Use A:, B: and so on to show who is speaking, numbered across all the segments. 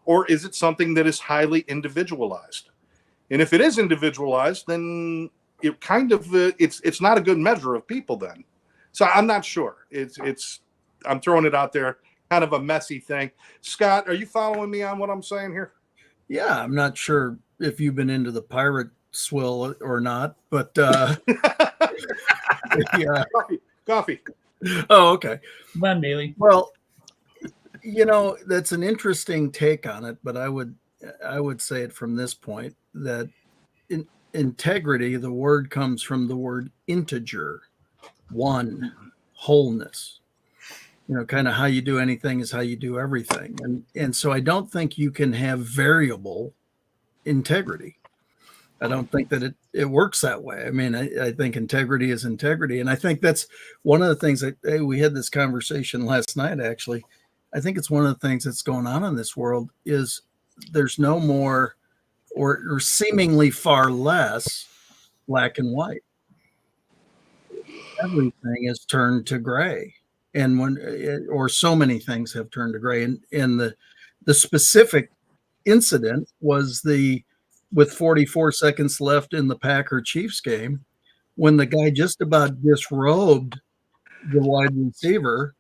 A: or is it something that is highly individualized? And if it is individualized, then it kind of it's not a good measure of people then. So I'm not sure. I'm throwing it out there, kind of a messy thing. Scott, are you following me on what I'm saying here?
B: Yeah, I'm not sure if you've been into the pirate swill or not, but yeah.
A: Coffee.
B: Oh, okay.
C: Come on, Bailey.
B: Well, that's an interesting take on it, but I would say it from this point that integrity, the word comes from the word integer, one, wholeness. Kind of how you do anything is how you do everything. And so I don't think you can have variable integrity. I don't think that it works that way. I mean, I think integrity is integrity. And I think that's one of the things that we had this conversation last night, actually. I think it's one of the things that's going on in this world is there's no more or seemingly far less black and white. Everything is turned to gray. And or so many things have turned to gray. And the specific incident was with 44 seconds left in the Packer Chiefs game, when the guy just about disrobed the wide receiver,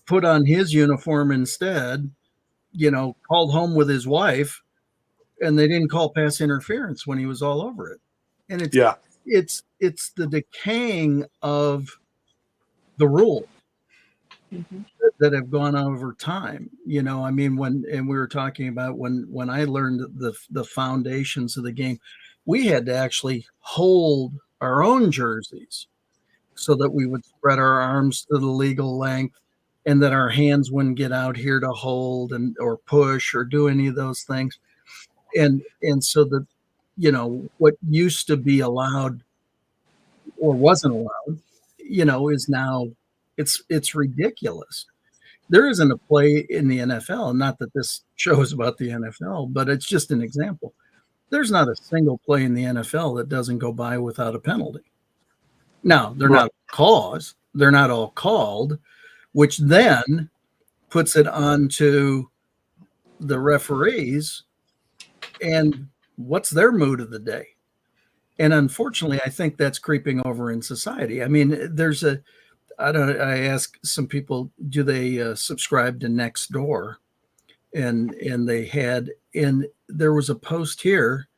B: put on his uniform instead, called home with his wife, and they didn't call pass interference when he was all over it. And it's the decaying of the rule that have gone over time. I mean, we were talking about when I learned the foundations of the game, we had to actually hold our own jerseys so that we would spread our arms to the legal length and that our hands wouldn't get out here to hold or push or do any of those things. And so what used to be allowed or wasn't allowed, is now it's ridiculous. There isn't a play in the NFL, not that this show is about the NFL, but it's just an example. There's not a single play in the NFL that doesn't go by without a penalty. Now, they're not all called, which then puts it onto the referees and what's their mood of the day. And unfortunately, I think that's creeping over in society. I mean, I ask some people, do they subscribe to Nextdoor? And there was a post here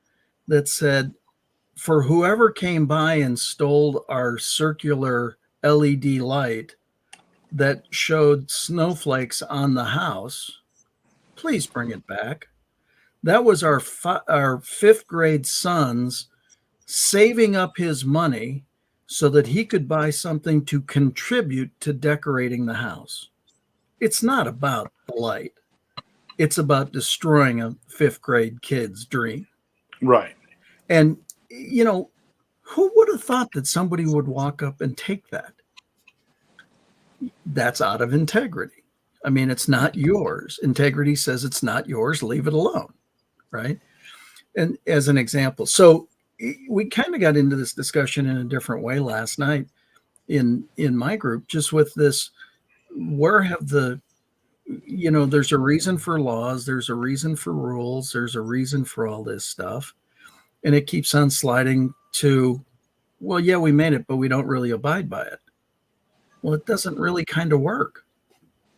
B: that said, for whoever came by and stole our circular LED light that showed snowflakes on the house, please bring it back. That was our fifth grade son's saving up his money so that he could buy something to contribute to decorating the house. It's not about the light. It's about destroying a fifth grade kid's dream.
A: Right.
B: And, who would have thought that somebody would walk up and take that? That's out of integrity. I mean, it's not yours. Integrity says it's not yours. Leave it alone. Right. And as an example, so we kind of got into this discussion in a different way last night in my group, just with this, where have there's a reason for laws, there's a reason for rules, there's a reason for all this stuff. And it keeps on sliding to, well, yeah, we made it, but we don't really abide by it. Well, it doesn't really kind of work,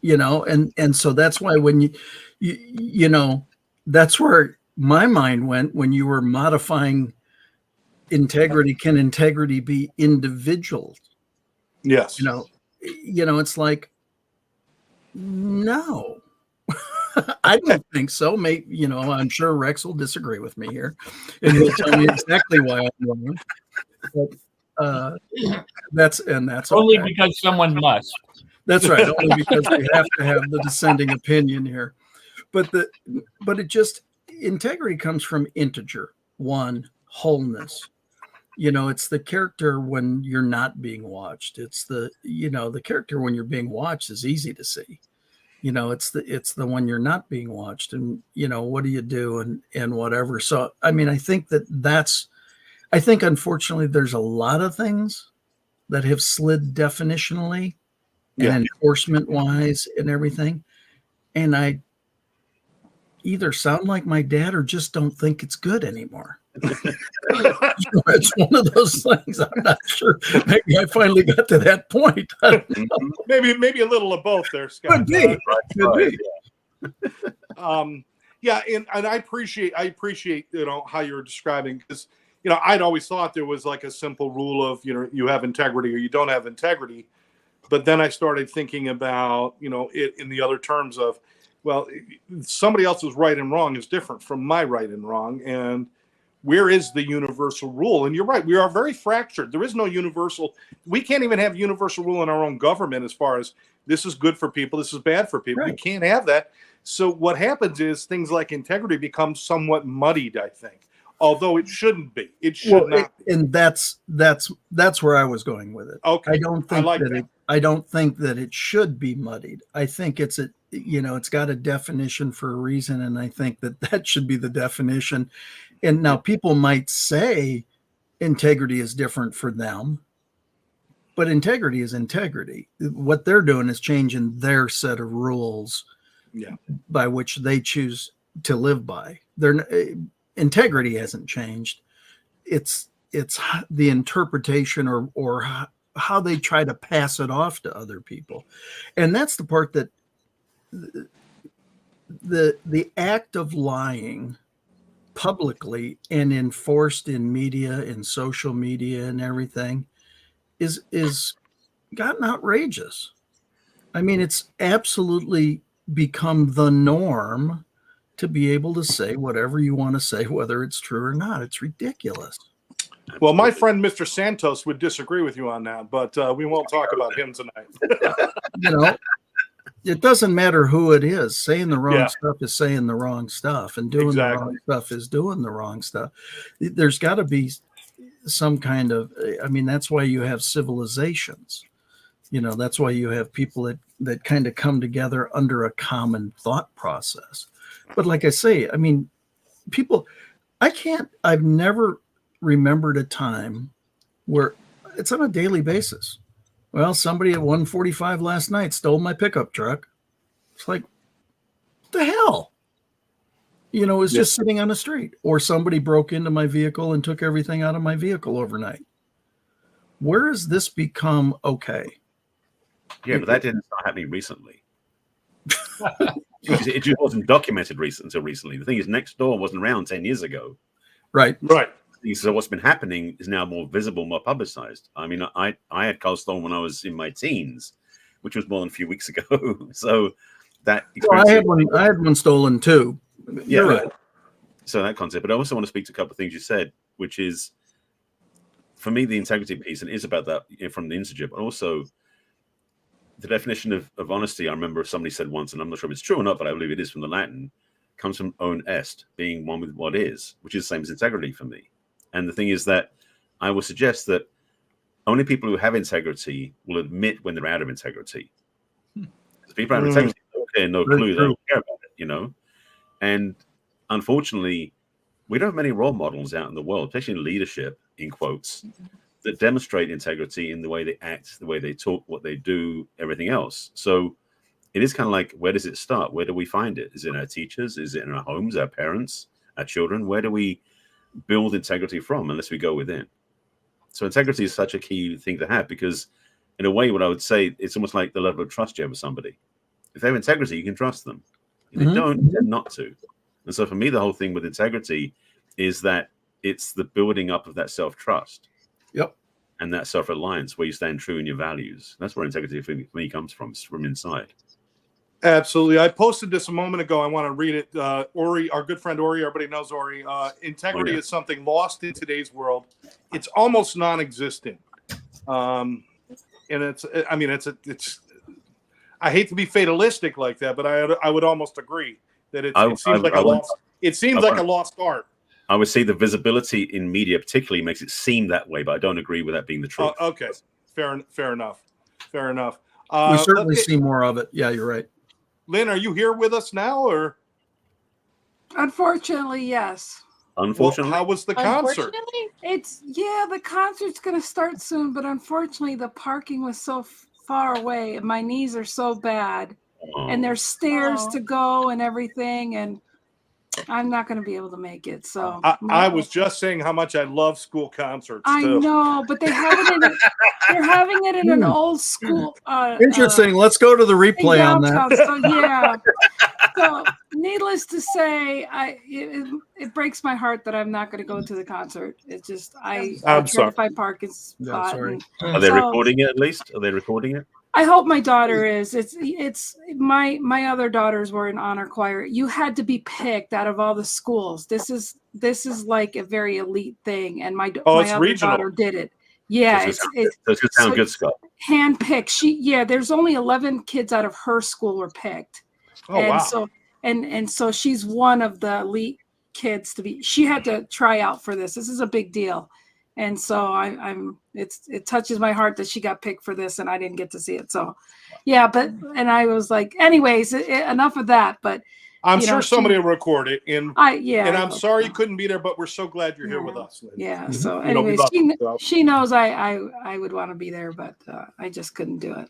B: and so that's why when that's where my mind went when you were modifying integrity. Can integrity be individual?
A: Yes.
B: It's like, no, I don't think so. Maybe, I'm sure Rex will disagree with me here and he'll tell me exactly why I'm wrong. But that's
C: only
B: okay.
C: Because someone must.
B: That's right. Only because we have to have the dissenting opinion here. But integrity comes from integer, one, wholeness. It's the character when you're not being watched. It's the character when you're being watched is easy to see. It's the when you're not being watched, and what do you do and whatever. So I mean, I think unfortunately there's a lot of things that have slid definitionally and enforcement wise and everything. And either sound like my dad or just don't think it's good anymore. It's one of those things. I'm not sure. Maybe I finally got to that point.
A: maybe a little of both there, Scott.
B: Could be. Could be.
A: Yeah, and I appreciate how you're describing, because I'd always thought there was like a simple rule of you have integrity or you don't have integrity, but then I started thinking about it in the other terms of, well, somebody else's right and wrong is different from my right and wrong, and where is the universal rule? And you're right, we are very fractured. There is no universal. We can't even have universal rule in our own government as far as this is good for people, this is bad for people.
B: Right.
A: We can't have that. So what happens is things like integrity become somewhat muddied, I think, although it shouldn't be. It should not be.
B: And that's where I was going with it.
A: Okay.
B: I don't think
A: that.
B: I don't think that it should be muddied. I think it's it's got a definition for a reason, and I think that should be the definition. And now people might say integrity is different for them, but integrity is integrity. What they're doing is changing their set of rules by which they choose to live by. Integrity hasn't changed. It's the interpretation or how they try to pass it off to other people. And that's the part that the act of lying publicly and enforced in media, in social media and everything is gotten outrageous. I mean, it's absolutely become the norm to be able to say whatever you want to say, whether it's true or not. It's ridiculous.
A: Well, my friend Mr. Santos would disagree with you on that, but we won't talk about him tonight.
B: It doesn't matter who it is. Saying the wrong stuff is saying the wrong stuff, and doing the wrong stuff is doing the wrong stuff. There's got to be some kind of, that's why you have civilizations. That's why you have people that kind of come together under a common thought process. But like I say, I've never remembered a time where it's on a daily basis. Well, somebody at 1:45 last night stole my pickup truck. It's like, what the hell? It was just sitting on the street. Or somebody broke into my vehicle and took everything out of my vehicle overnight. Where has this become okay?
D: Yeah, but that didn't start happening recently. It just wasn't documented until recently. The thing is, Nextdoor wasn't around 10 years ago.
B: Right.
D: So what's been happening is now more visible, more publicized. I had cars stolen when I was in my teens, which was more than a few weeks ago. So that
B: I had one stolen too.
D: You're right. So that concept, but I also want to speak to a couple of things you said, which is, for me, the integrity piece, and it is about that from the integer, but also the definition of honesty. I remember somebody said once, and I'm not sure if it's true or not, but I believe it is from the Latin, comes from on est, being one with what is, which is the same as integrity for me. And the thing is that I would suggest that only people who have integrity will admit when they're out of integrity. Because people have integrity, no clue, they don't care about it, And unfortunately, we don't have many role models out in the world, especially in leadership, in quotes, that demonstrate integrity in the way they act, the way they talk, what they do, everything else. So it is kind of like, where does it start? Where do we find it? Is it in our teachers? Is it in our homes, our parents, our children? Where do we build integrity from unless we go within? So integrity is such a key thing to have, because in a way, what I would say, it's almost like the level of trust you have with somebody. If they have integrity, you can trust them. If they don't, you tend not to. And so for me, the whole thing with integrity is that it's the building up of that self-trust.
B: Yep. And
D: that self-reliance where you stand true in your values. That's where integrity for me comes from. It's from inside.
A: Absolutely. I posted this a moment ago. I want to read it. Ori, our good friend Ori, everybody knows Ori. Integrity is something lost in today's world. It's almost non-existent. And it's I hate to be fatalistic like that, but I would almost agree that it seems like a lost art.
D: I would say the visibility in media particularly makes it seem that way, but I don't agree with that being the truth.
A: Okay. Fair enough.
B: We certainly see more of it. Yeah, you're right.
A: Lynn, are you here with us now, or?
E: Unfortunately, yes.
D: Unfortunately?
A: Well, how was the concert?
E: The concert's going to start soon, but unfortunately the parking was so far away and my knees are so bad and there's stairs to go and everything. And I'm not going to be able to make it. So
A: I was just saying how much I love school concerts
E: I
A: too.
E: know, but they're having it in an old school.
B: Interesting. Let's go to the
E: In
B: replay on that.
E: downtown. So yeah. So needless to say, it breaks my heart that I'm not going to go to the concert. It's just I
A: I'm
E: tried
A: sorry.
E: to find parking
B: Yeah,
E: spot.
B: sorry.
D: Are they
E: So-
D: recording it at least? Are they recording it?
E: I hope my daughter is. It's my other daughters were in honor choir. You had to be picked out of all the schools. This is like a very elite thing, and my
A: it's
E: other
A: regional.
E: daughter did it. Yeah,
D: So it's going to sound good, Scott.
E: handpicked. There's only 11 kids out of her school were picked.
A: Oh
E: and
A: wow.
E: so and so she's one of the elite kids to be. She had to try out for this. This is a big deal. And so it touches my heart that she got picked for this and I didn't get to see it. So yeah, and I was like, anyways, enough of that. But
A: I'm sure somebody will record it. And I'm
E: hope
A: sorry
E: so.
A: you couldn't be there, but we're so glad you're here with us, Lynn.
E: Yeah. So
A: You know, we
E: anyways,
A: love you, so.
E: she knows I would want to be there, but I just couldn't do it.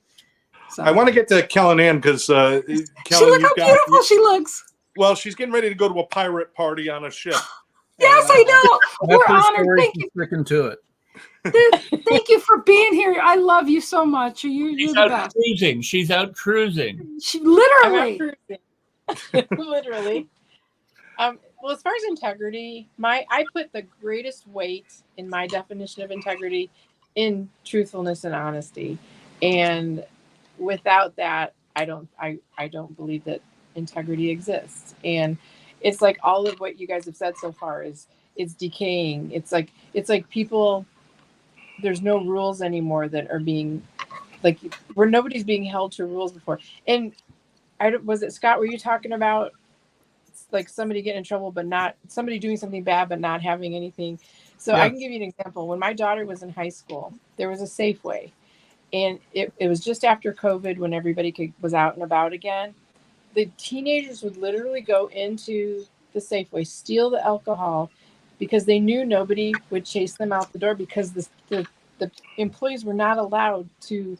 E: So
A: I want to get to Kellen Ann because Kellen,
E: look how beautiful she looks.
A: Well, she's getting ready to go to a pirate party on a ship.
E: Yes, I know. We're
B: That's her
E: honored.
B: story.
E: Thank
B: She's
E: you.
B: sticking to it.
E: Thank you for being here. I love you so much. You're
C: She's
E: the
C: out
E: best.
C: cruising. She's out cruising.
E: She
F: I'm
E: literally.
F: not cruising. Literally. Well, as far as integrity, I put the greatest weight in my definition of integrity in truthfulness and honesty. And without that, I don't believe that integrity exists. And it's like all of what you guys have said so far is decaying. It's like people, there's no rules anymore that are being like where nobody's being held to rules before. And was it Scott, were you talking about like somebody getting in trouble, but not somebody doing something bad, but not having anything? So
B: Yeah.
F: I can give you an example. When my daughter was in high school, there was a Safeway, and it was just after COVID when everybody was out and about again. The teenagers would literally go into the Safeway, steal the alcohol because they knew nobody would chase them out the door because the employees were not allowed to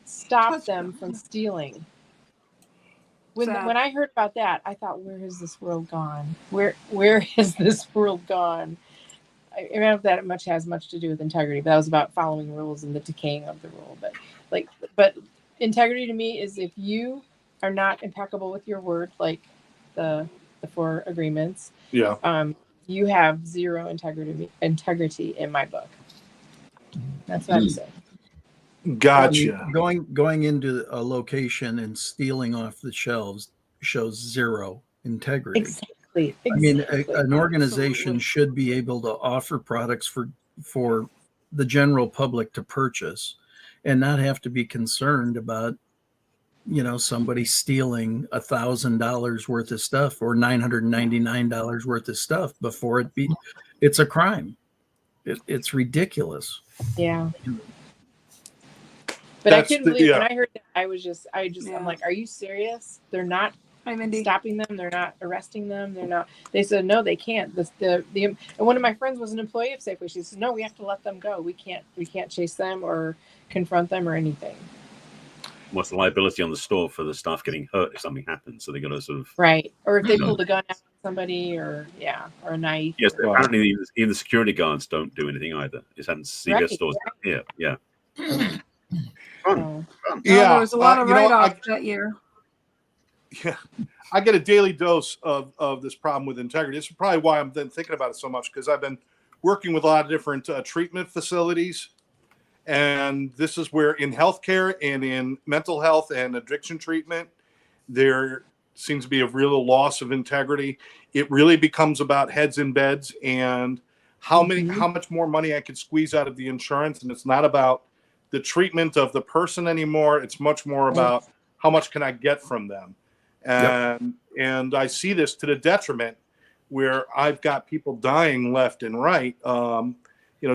F: stop them from stealing. When I heard about that, I thought, where has this world gone? Where has this world gone? I don't know if that has much to do with integrity, but that was about following rules and the decaying of the rule. But integrity to me is if you are not impeccable with your word, like the 4 agreements, you have zero integrity in my book. That's what I'm saying.
A: Gotcha.
B: Going into a location and stealing off the shelves shows zero integrity.
F: Exactly.
B: I mean, an organization should be able to offer products for the general public to purchase and not have to be concerned about, somebody stealing $1,000 worth of stuff or $999 worth of stuff before it's a crime. It's ridiculous.
F: Yeah. But I couldn't believe when I heard that. I'm like, are you serious? They're not stopping them. They're not arresting them. They said, no, they can't. And one of my friends was an employee of Safeway. She said, no, we have to let them go. We can't chase them or confront them or anything.
D: What's the liability on the store for the staff getting hurt if something happens? So they got to sort of
F: right, or if they pulled a gun out on somebody, or a knife.
D: Yes, apparently even the security guards don't do anything either. It's happened to CVS stores here. Yeah. Fun.
E: There was a lot of write-offs that year.
A: Yeah, I get a daily dose of this problem with integrity. This is probably why I'm then thinking about it so much, because I've been working with a lot of different treatment facilities. And this is where in healthcare and in mental health and addiction treatment, there seems to be a real loss of integrity. It really becomes about heads in beds and how much more money I could squeeze out of the insurance. And it's not about the treatment of the person anymore. It's much more about how much can I get from them. And I see this to the detriment where I've got people dying left and right.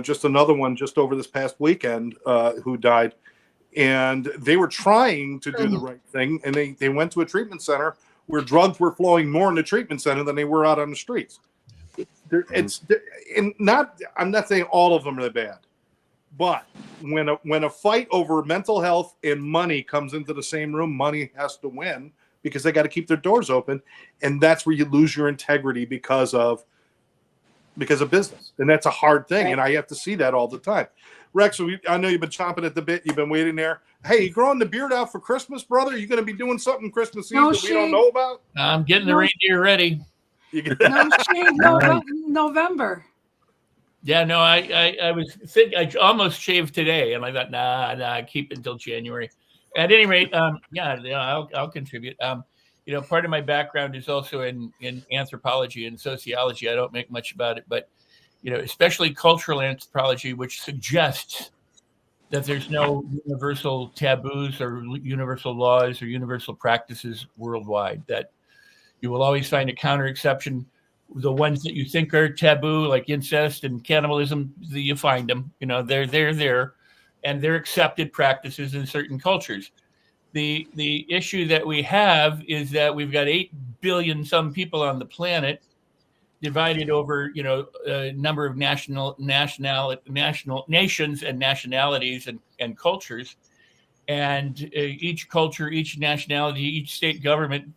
A: Just another one just over this past weekend who died. And they were trying to do the right thing. And they went to a treatment center where drugs were flowing more in the treatment center than they were out on the streets. I'm not saying all of them are bad. But when a fight over mental health and money comes into the same room, money has to win. because they got to keep their doors open, and that's where you lose your integrity because of business, and that's a hard thing,
F: Right.
A: and I have to see that all the time. Rex, I know you've been chomping at the bit. You've been waiting there. Hey, you growing the beard out for Christmas, brother? Are you going to be doing something Christmas Eve
E: No
A: that we don't
E: shave.
A: know about?
C: I'm getting the
E: No.
C: reindeer ready.
A: You can-
E: No shave
B: Right.
E: November.
C: Yeah, no, I was I almost shaved today, and I thought, nah, keep it until January. At any rate, I'll contribute. Part of my background is also in anthropology and sociology. I don't make much about it, but especially cultural anthropology, which suggests that there's no universal taboos or universal laws or universal practices worldwide, that you will always find a counter exception. The ones that you think are taboo, like incest and cannibalism, you find them. They're there, and they're accepted practices in certain cultures. The issue that we have is that we've got 8 billion some people on the planet, divided over a number of national nations and nationalities and cultures, and each culture, each nationality, each state government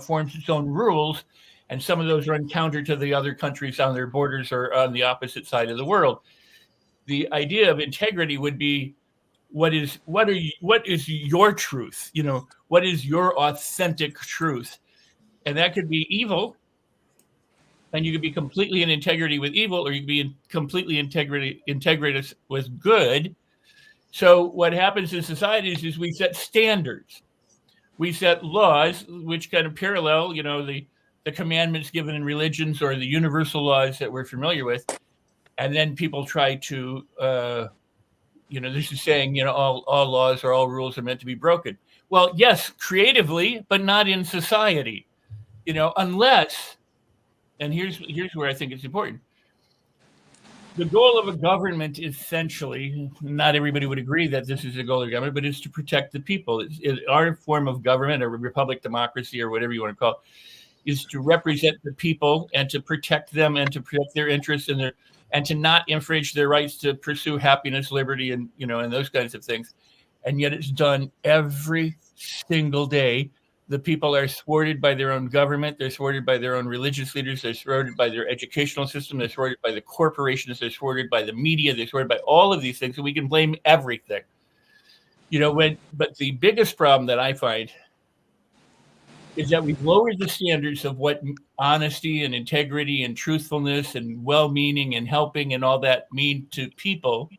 C: forms its own rules, and some of those run counter to the other countries on their borders or on the opposite side of the world. The idea of integrity would be, what is your truth? What is your authentic truth? And that could be evil, and you could be completely in integrity with evil, or you could be completely integrated with good. So what happens in societies is we set standards, we set laws, which kind of parallel, the commandments given in religions or the universal laws that we're familiar with, and then people try to, this is saying, all laws or all rules are meant to be broken. Well, yes, creatively, but not in society, unless. And here's where I think it's important. The goal of a government, essentially, not everybody would agree that this is the goal of government, but it's to protect the people. Our form of government, or republic, democracy, or whatever you want to call it, is to represent the people and to protect them and to protect their interests and to not infringe their rights to pursue happiness, liberty, and and those kinds of things. And yet it's done every single day. The people are thwarted by their own government. They're thwarted by their own religious leaders. They're thwarted by their educational system. They're thwarted by the corporations. They're thwarted by the media. They're thwarted by all of these things. And we can blame everything. But the biggest problem that I find is that we've lowered the standards of what honesty and integrity and truthfulness and well-meaning and helping and all that mean to people.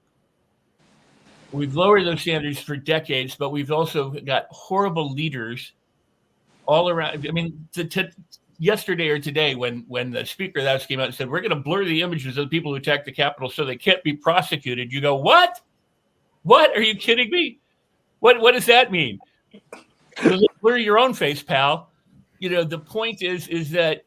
C: We've lowered those standards for decades, but we've also got horrible leaders all around. I mean, yesterday or today, when the Speaker of the House came out and said, we're going to blur the images of the people who attacked the Capitol so they can't be prosecuted, you go, what? What? Are you kidding me? What does that mean? Blur your own face, pal. The point is that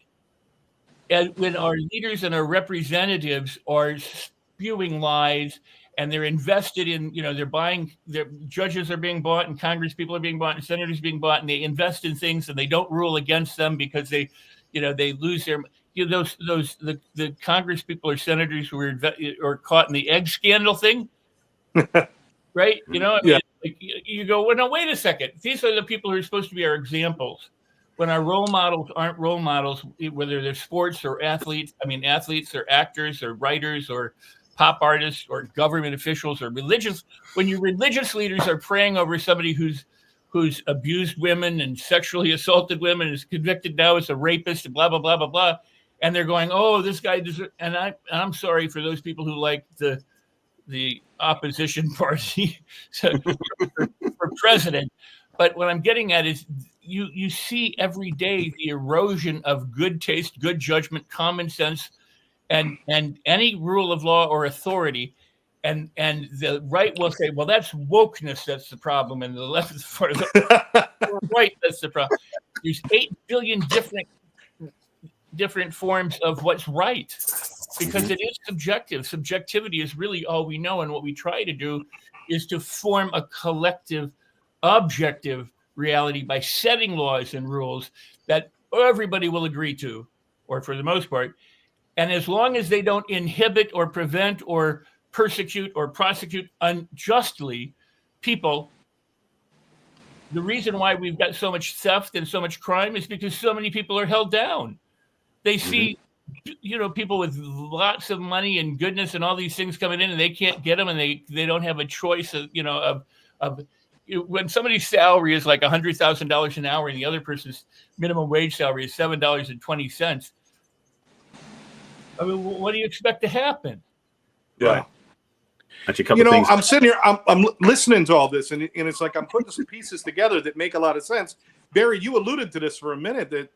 C: when our leaders and our representatives are spewing lies, and they're invested in, they're buying, their judges are being bought, and Congress people are being bought, and senators being bought, and they invest in things, and they don't rule against them because they lose their, the Congress people or senators who were caught in the egg scandal thing, right?
A: Yeah.
C: You go, well, no, wait a second. These are the people who are supposed to be our examples. When our role models aren't role models, whether they're sports or athletes or actors or writers or pop artists or government officials or religious, when your religious leaders are praying over somebody who's abused women and sexually assaulted women, is convicted now as a rapist, and blah, blah, blah, blah, blah. And they're going, oh, this guy deserves, and I'm sorry for those people who like the opposition party for president. But what I'm getting at is you see every day the erosion of good taste, good judgment, common sense, and any rule of law or authority, and the right will say, well, that's wokeness, that's the problem, and the left is part of the right, that's the problem. There's 8 billion different forms of what's right, because it is subjective. Subjectivity is really all we know, and what we try to do is to form a collective, objective reality by setting laws and rules that everybody will agree to, or for the most part. And as long as they don't inhibit or prevent or persecute or prosecute unjustly people, the reason why we've got so much theft and so much crime is because so many people are held down. They see, people with lots of money and goodness and all these things coming in, and they can't get them, and they don't have a choice of when somebody's salary is like $100,000 an hour and the other person's minimum wage salary is $7.20. I mean, what do you expect to happen?
A: Yeah.
D: Actually, a couple of things.
A: I'm sitting here, I'm listening to all this, and it's like I'm putting some pieces together that make a lot of sense. Barry, you alluded to this for a minute, that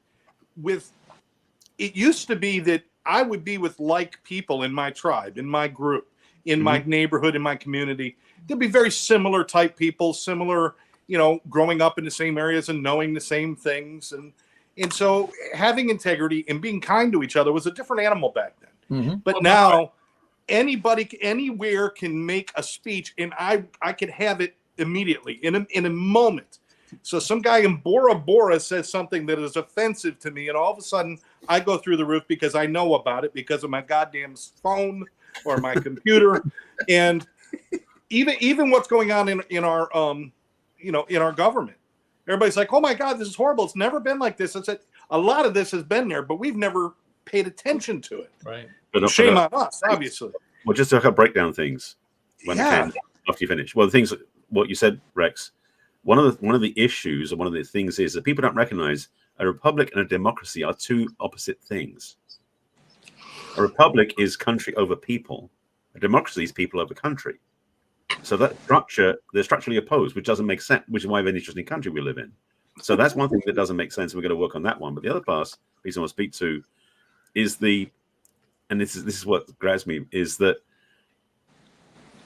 A: it used to be that I would be with like people in my tribe, in my group, in my neighborhood, in my community. There'd be very similar type people, similar, growing up in the same areas and knowing the same things. And so having integrity and being kind to each other was a different animal back then. But now anybody anywhere can make a speech, and I could have it immediately in a moment. So some guy in Bora Bora says something that is offensive to me, and all of a sudden I go through the roof because I know about it because of my goddamn phone or my computer. And even what's going on in our in our government, everybody's like, oh my God, this is horrible. It's never been like this. I said a lot of this has been there, but we've never paid attention to it.
C: Right.
A: Shame on us, obviously.
D: Well, just to break down things when it can after you finish. Well, the things, what you said, Rex, one of the issues, or one of the things is that people don't recognize a republic and a democracy are two opposite things. A republic is country over people. A democracy is people over country. So that structure, they're structurally opposed, which doesn't make sense, which is why we have an interesting country we live in. So that's one thing that doesn't make sense. We're going to work on that one. But the other piece I want to speak to is and this is what grabs me, is that,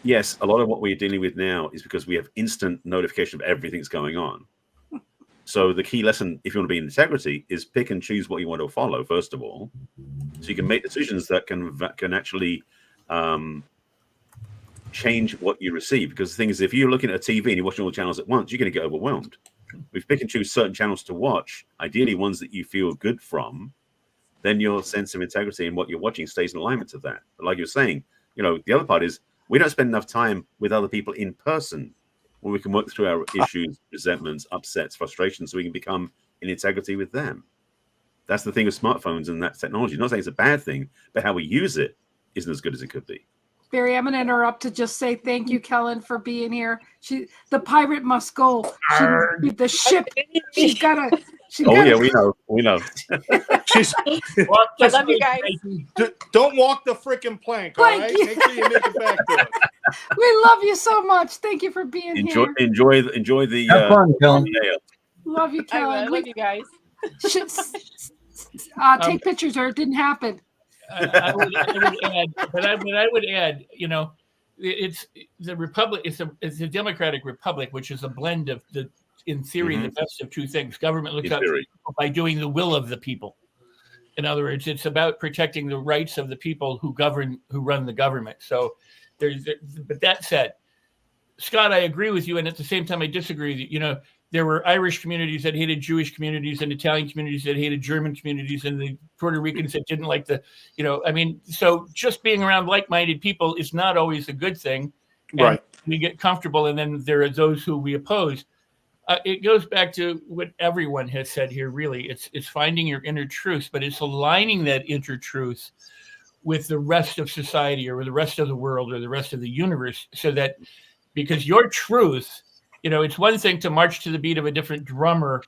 D: yes, a lot of what we're dealing with now is because we have instant notification of everything that's going on. So the key lesson, if you want to be in integrity, is pick and choose what you want to follow, first of all, so you can make decisions that can actually change what you receive. Because the thing is, if you're looking at a TV and you're watching all the channels at once, you're going to get overwhelmed. If you pick and choose certain channels to watch, ideally ones that you feel good from, then your sense of integrity and what you're watching stays in alignment to that. But like you're saying, the other part is we don't spend enough time with other people in person where we can work through our issues, resentments, upsets, frustrations, so we can become in integrity with them. That's the thing with smartphones and that technology. I'm not saying it's a bad thing, but how we use it isn't as good as it could be.
E: Barry, I'm going to interrupt to just say thank you, Kellen, for being here. The pirate must go. The ship. She's got to.
D: Yeah, we know.
F: I love you guys.
A: Don't walk the freaking plank, all right? Make sure you make it back to us.
E: We love you so much. Thank you for being here.
D: Enjoy the
B: have fun, Kellen.
E: Love you, Kellen.
F: I love you guys.
E: Take pictures, or it didn't happen.
C: I would add, it's the republic. It's a democratic republic, which is a blend of in theory, the best of two things. Government looks out for people by doing the will of the people. In other words, it's about protecting the rights of the people who run the government. So but that said, Scott, I agree with you. And at the same time, I disagree that, there were Irish communities that hated Jewish communities and Italian communities that hated German communities and the Puerto Ricans that didn't like so just being around like-minded people is not always a good thing.
A: Right.
C: We get comfortable, and then there are those who we oppose. It goes back to what everyone has said here, really. It's finding your inner truth, but it's aligning that inner truth with the rest of society or with the rest of the world or the rest of the universe, so that, because your truth, it's one thing to march to the beat of a different drummer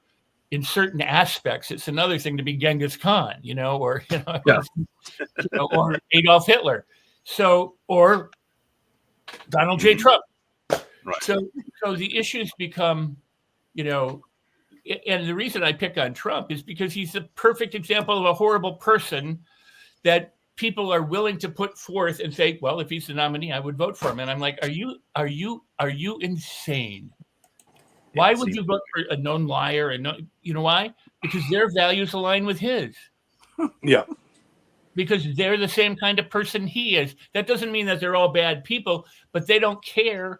C: in certain aspects. It's another thing to be Genghis Khan, or or Adolf Hitler, or Donald J. Trump.
D: Right.
C: So the issues become, and the reason I pick on Trump is because he's a perfect example of a horrible person that people are willing to put forth and say, well, if he's the nominee, I would vote for him. And I'm like, are you insane? Why would you vote for a known liar? And you know why? Because their values align with his.
A: Yeah.
C: Because they're the same kind of person he is. That doesn't mean that they're all bad people, but they don't care.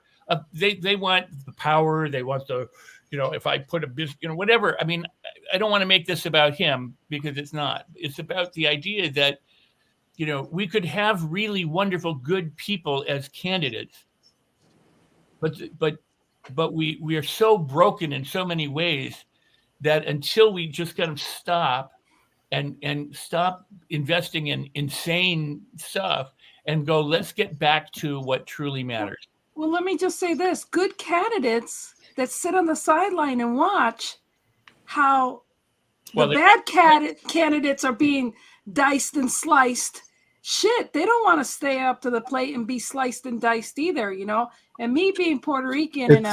C: They want the power. They want the, if I put a business, whatever. I mean, I don't want to make this about him, because it's not. It's about the idea that, we could have really wonderful, good people as candidates, but but we are so broken in so many ways that until we just kind of stop and stop investing in insane stuff and go, let's get back to what truly matters.
E: Well, let me just say this: good candidates that sit on the sideline and watch how the bad candidates are being diced and sliced. Shit, they don't want to stay up to the plate and be sliced and diced either, you know. And me being Puerto Rican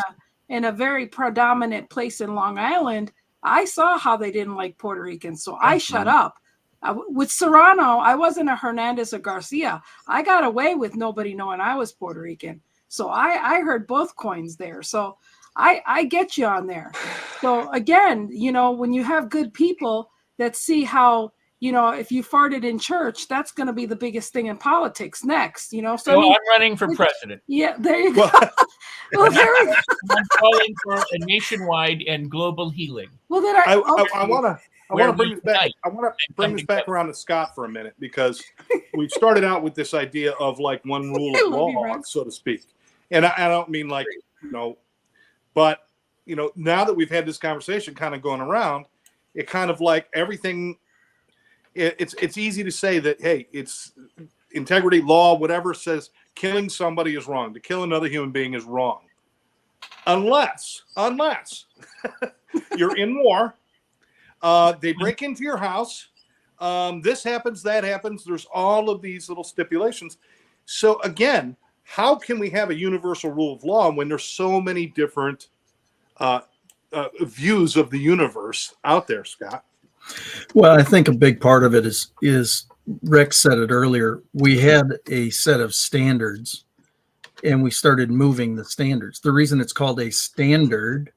E: in a very predominant place in Long Island, I saw how they didn't like Puerto Ricans, so I shut up. With Serrano, I wasn't a Hernandez or Garcia. I got away with nobody knowing I was Puerto Rican, so I heard both coins there. So I get you on there. So again, you know, when you have good people that see how, you know, if you farted in church, that's going to be the biggest thing in politics next, you know. So
C: well,
E: I mean,
C: I'm running for president.
E: Yeah, there you go. Well, there we go.
C: I'm calling for a nationwide and global healing.
E: Well, then
A: I want to bring this back.
C: unite
A: I want to bring this back around to Scott for a minute, because we've started out with this idea of like one rule of law, so to speak. And I don't mean like, you know, but, you know, now that we've had this conversation kind of going around, it kind of like everything, it's easy to say that, hey, it's integrity, law, whatever says killing somebody is wrong. To kill another human being is wrong. Unless you're in war, they break into your house, this happens, that happens. There's all of these little stipulations. So again, how can we have a universal rule of law when there's so many different views of the universe out there, Scott?
B: Well, I think a big part of it is Rick said it earlier. We had a set of standards, and we started moving the standards. The reason it's called a standard,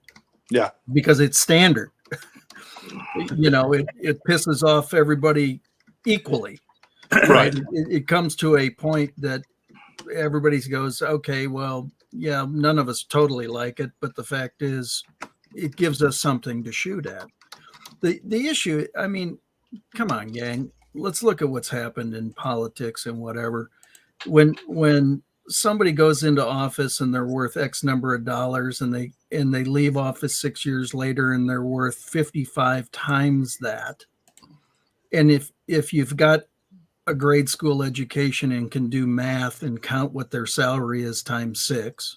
B: because it's standard. You know, it pisses off everybody equally, right? It comes to a point that everybody goes, okay, well, yeah, none of us totally like it, but the fact is, it gives us something to shoot at. The issue, I mean, come on, gang, let's look at what's happened in politics and whatever. When somebody goes into office and they're worth X number of dollars, and they leave office 6 years later and they're worth 55 times that. And if you've got a grade school education and can do math and count what their salary is times 6,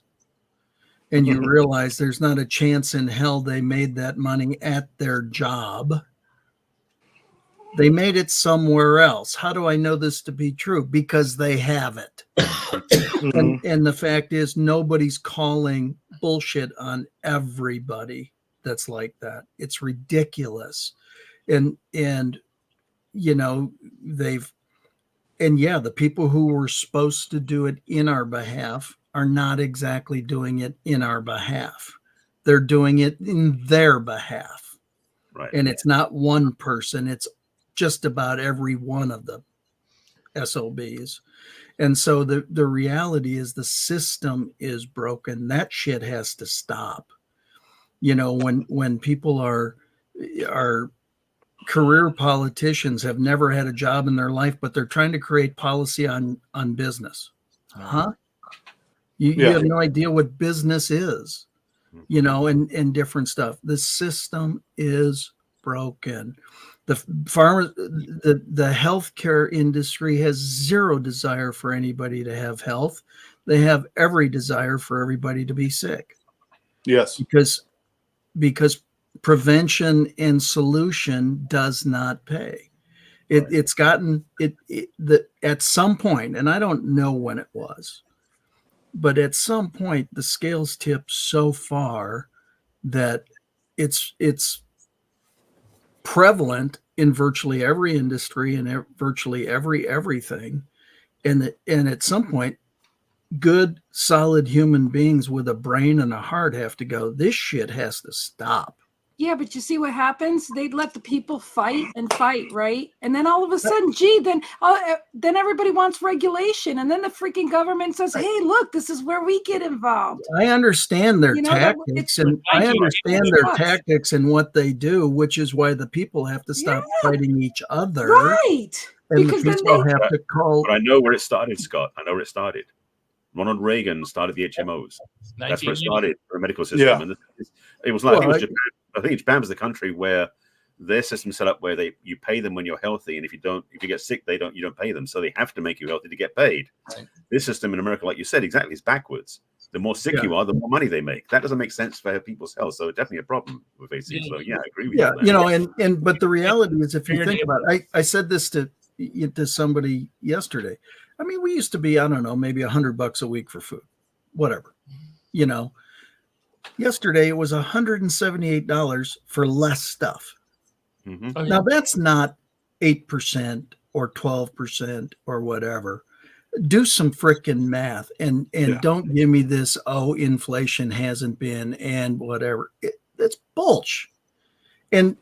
B: and you realize there's not a chance in hell they made that money at their job. They made it somewhere else. How do I know this to be true? Because they have it. And the fact is, nobody's calling bullshit on everybody that's like that. It's ridiculous. And you know, the people who were supposed to do it in our behalf are not exactly doing it in our behalf. They're doing it in their behalf.
D: Right.
B: And it's not one person. It's just about every one of the SOBs. And so the reality is the system is broken. That shit has to stop. You know, when people are career politicians, have never had a job in their life, but they're trying to create policy on business. Huh? You have no idea what business is, you know, and different stuff. The system is broken. The healthcare industry has zero desire for anybody to have health. They have every desire for everybody to be sick.
A: Yes.
B: Because prevention and solution does not pay. It's gotten at some point, and I don't know when it was, but at some point the scales tip so far that it's prevalent in virtually every industry and virtually everything. And at some point, good, solid human beings with a brain and a heart have to go, this shit has to stop.
E: Yeah, but you see what happens? They'd let the people fight, right? And then all of a sudden, then everybody wants regulation. And then the freaking government says, hey, look, this is where we get involved.
B: I understand their tactics, and I understand their tactics and what they do, which is why the people have to stop fighting each other.
E: Right.
B: And because the people have to call.
D: But I know where it started, Scott. I know where it started. Ronald Reagan started the HMOs. That's where it
C: 1980.
D: started for a medical system.
A: Yeah.
D: And it was like,
B: Well,
D: it was Japan. I think Japan was the country where their system set up where you pay them when you're healthy, and if you get sick, you don't pay them. So they have to make you healthy to get paid.
C: Right.
D: This system in America, like you said, exactly, is backwards. The more sick
B: Yeah.
D: you are, the more money they make. That doesn't make sense for people's health. So definitely a problem with AC. So yeah, I agree with you.
B: Yeah,
D: on that.
B: and but the reality is, if you
C: Fair
B: think
C: deal.
B: about it, I said this to somebody yesterday. I mean, we used to be, I don't know, maybe $100 a week for food, whatever. Yesterday it was $178 for less stuff.
D: Mm-hmm.
C: Oh, yeah.
B: Now that's not 8% or 12% or whatever. Do some frickin' math and
A: Yeah.
B: don't give me this, inflation hasn't been and whatever. That's bullshit. And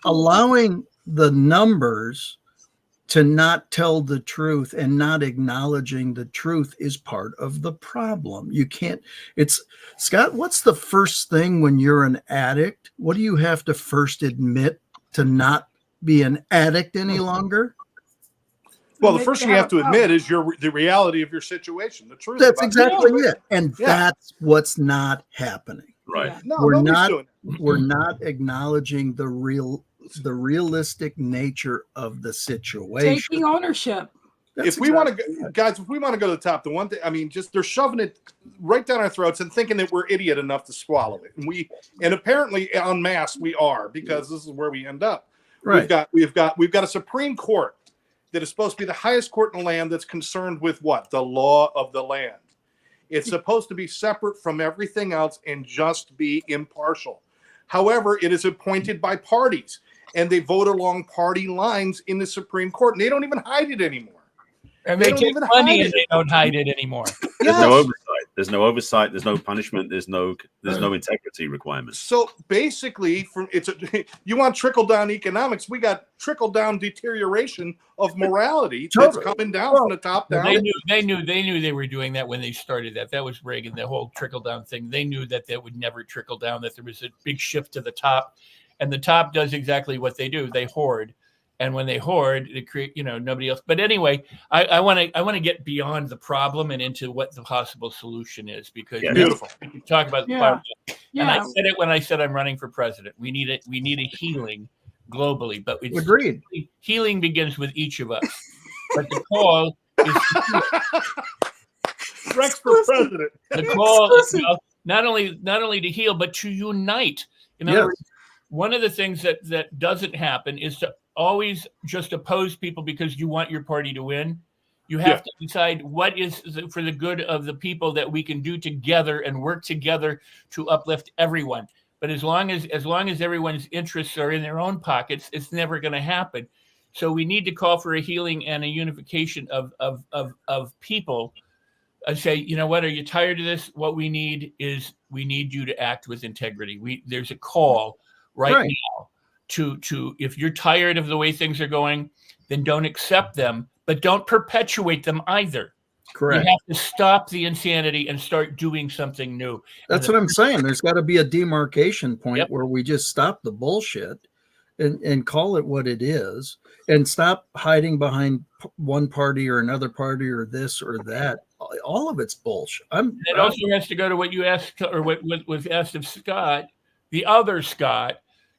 B: allowing the numbers to not tell the truth and not acknowledging the truth is part of the problem. You can't, Scott, what's the first thing when you're an addict? What do you have to first admit to not be an addict any longer?
A: Well, the first thing you have to admit is the reality of your situation, the truth.
B: That's
A: about
B: exactly
A: the
B: it. And
A: Yeah.
B: that's what's not happening.
D: Right.
E: Yeah.
A: No,
B: We're
A: nobody's
B: not-
A: doing it.
B: We're not acknowledging the realistic nature of the situation.
E: Taking ownership.
B: That's
A: If we want
B: exactly
A: to,
B: it.
A: guys, if we want to go to the top, the one thing, I mean, just they're shoving it right down our throats and thinking that we're idiot enough to swallow it. And apparently en masse we are, because this is where we end up.
B: Right.
A: We've got a Supreme Court that is supposed to be the highest court in the land that's concerned with what? The law of the land. It's supposed to be separate from everything else and just be impartial. However, it is appointed by parties, and they vote along party lines in the Supreme Court, and they don't even hide it anymore.
C: And
A: They
C: they
A: don't
C: take
A: even
C: money
A: hide
C: and
A: it.
C: they don't hide it anymore.
D: There's no
A: Yes.
D: oversight. There's no oversight. There's no punishment. There's no integrity requirements.
A: So basically, you want trickle down economics? We got trickle down deterioration of morality that's
B: Totally.
A: coming down from the top down.
C: They knew they were doing that when they started that. That was Reagan, the whole trickle down thing. They knew that would never trickle down, that there was a big shift to the top. And the top does exactly what they do. They hoard. And when they hoard, they create, nobody else. But anyway, I want to get beyond the problem and into what the possible solution is, because
D: Yeah.
A: Beautiful.
C: we can talk about the
E: Yeah.
C: problem. And I
E: Yeah.
C: said it when I said I'm running for president. We need a healing globally, but it's
B: Agreed.
C: healing begins with each of us. But the call is
A: Rex for president.
C: the call is
E: Exclusive.
C: not only to heal, but to unite. In other
B: Yes.
C: words, one of the things that doesn't happen is to always just oppose people because you want your party to win. You have to decide what is for the good of the people that we can do together and work together to uplift everyone. But as long as everyone's interests are in their own pockets, it's never going to happen. So we need to call for a healing and a unification of people. I say, you know what? Are you tired of this? What we need is you to act with integrity. There's a call right now to if you're tired of the way things are going, then don't accept them, but don't perpetuate them either.
B: Correct.
C: You have to stop the insanity and start doing something new.
B: That's what I'm saying. There's got to be a demarcation point
C: Yep.
B: where we just stop the bullshit and call it what it is, and stop hiding behind one party or another party or this or that. All of it's bullshit.
C: It also has to go to what you asked, or what was asked of Scott, the other Scott,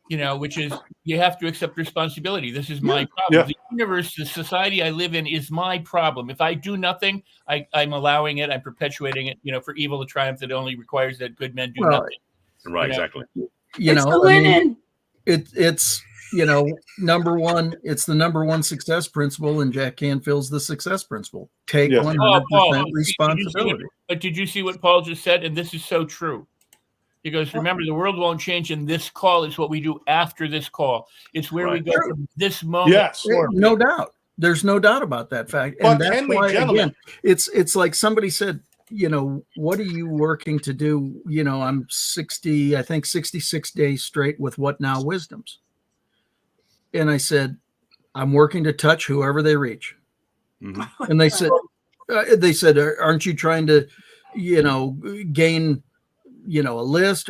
C: which is you have to accept responsibility. This is my problem.
A: Yeah.
C: The universe, the society I live in is my problem. If I do nothing, I'm allowing it, I'm perpetuating it, for evil to triumph. That only requires that good men do nothing.
D: Right,
C: Yeah.
D: exactly.
E: It's the linen.
B: It's number one. It's the number one success principle, and Jack Canfield's the success principle. Take
A: Yes.
B: 100%
C: Paul,
B: responsibility.
C: But did you see what Paul just said? And this is so true. He goes, remember, the world won't change in this call. It's what we do after this call. It's where we
D: Right.
C: go from this moment.
A: Yes.
C: forward.
B: No doubt. The's no doubt about that fact.
A: But
B: And that's
A: can we,
B: why,
A: gentlemen-
B: again, it's like somebody said, what are you working to do? I'm 66 days straight with What Now Wisdoms. And I said, I'm working to touch whoever they reach.
D: Mhm.
B: And they said, aren't you trying to, gain, a list?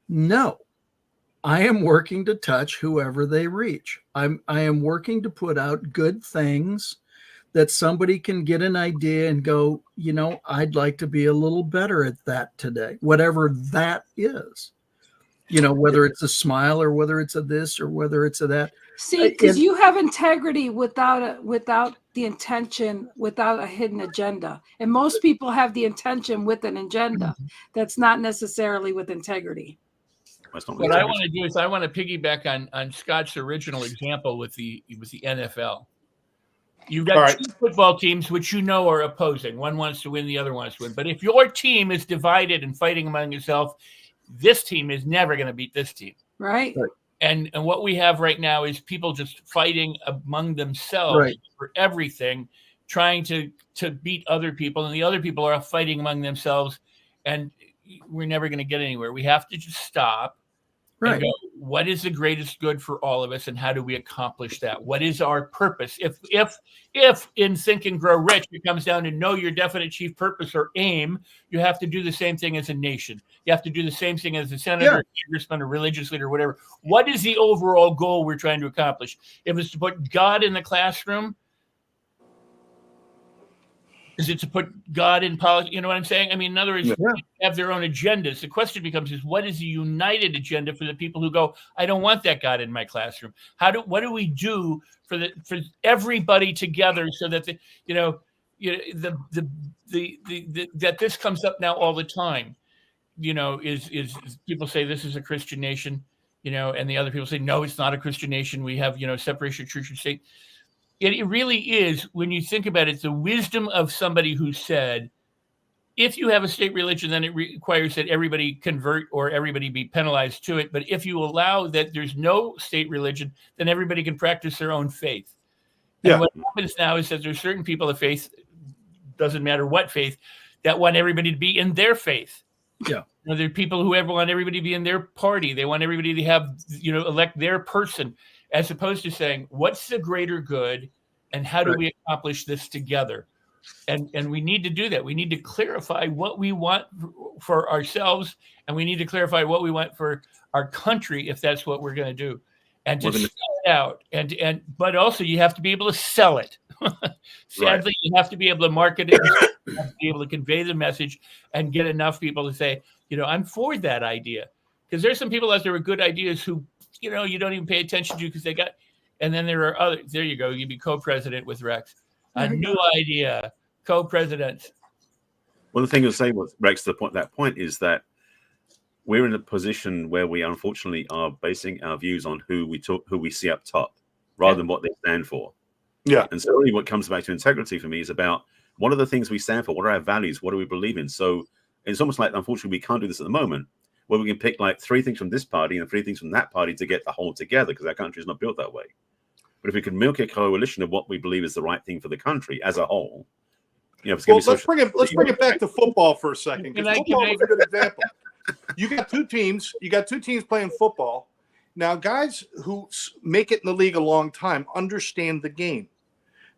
B: No, I am working to touch whoever they reach. I am working to put out good things that somebody can get an idea and go, I'd like to be a little better at that today, whatever that is. Whether it's a smile or whether it's a this or whether it's a that.
E: See, because you have integrity without the intention, without a hidden agenda. And most people have the intention with an agenda that's not necessarily with integrity.
C: What I want to do is I want to piggyback on Scott's original example with the NFL. You've got two football teams which are opposing. One wants to win, the other wants to win. But if your team is divided and fighting among yourself, this team is never going to beat this team.
E: Right.
C: And what we have right now is people just fighting among themselves for everything, trying to beat other people, and the other people are fighting among themselves, and we're never going to get anywhere. We have to just stop and go, what is the greatest good for all of us, and how do we accomplish that? What is our purpose? If in Think and Grow Rich, it comes down to know your definite chief purpose or aim, you have to do the same thing as a nation. You have to do the same thing as a senator, congressman, or religious leader, or whatever. What is the overall goal we're trying to accomplish? If it's to put God in the classroom, is it to put God in politics? You know what I'm saying? I mean, in other words, people have their own agendas. The question becomes what is the united agenda for the people who go, I don't want that God in my classroom. What do we do for everybody together so that that this comes up now all the time? Is people say this is a Christian nation, and the other people say, no, it's not a Christian nation. We have, separation of church and state. It really is, when you think about it, the wisdom of somebody who said, if you have a state religion, then it requires that everybody convert or everybody be penalized to it. But if you allow that there's no state religion, then everybody can practice their own faith. And what happens now is that there's certain people of faith, doesn't matter what faith, that want everybody to be in their faith.
B: Yeah.
C: There are people who want everybody to be in their party. They want everybody to have, elect their person, as opposed to saying, what's the greater good and how do we accomplish this together? And we need to do that. We need to clarify what we want for ourselves, and we need to clarify what we want for our country, if that's what we're going to do. And to sell it out. But also you have to be able to sell it. Sadly, you have to be able to market it, you have to be able to convey the message and get enough people to say, I'm for that idea. Because there's some people out there with good ideas who, you don't even pay attention to because they got, and then there are others. There you go. You'd be co-president with Rex. A new idea, co-president.
D: Well, the thing to say with Rex, that point is that we're in a position where we unfortunately are basing our views on who we see up top, rather than what they stand for.
A: Yeah.
D: And so really what comes back to integrity for me is about what are the things we stand for? What are our values? What do we believe in? So it's almost like, unfortunately, we can't do this at the moment, where we can pick like 3 things from this party and 3 things from that party to get the whole together, because our country is not built that way. But if we could milk a coalition of what we believe is the right thing for the country as a whole, let's
A: bring it back to football for a second, because football is a good example. You got two teams playing football. Now, guys who make it in the league a long time understand the game.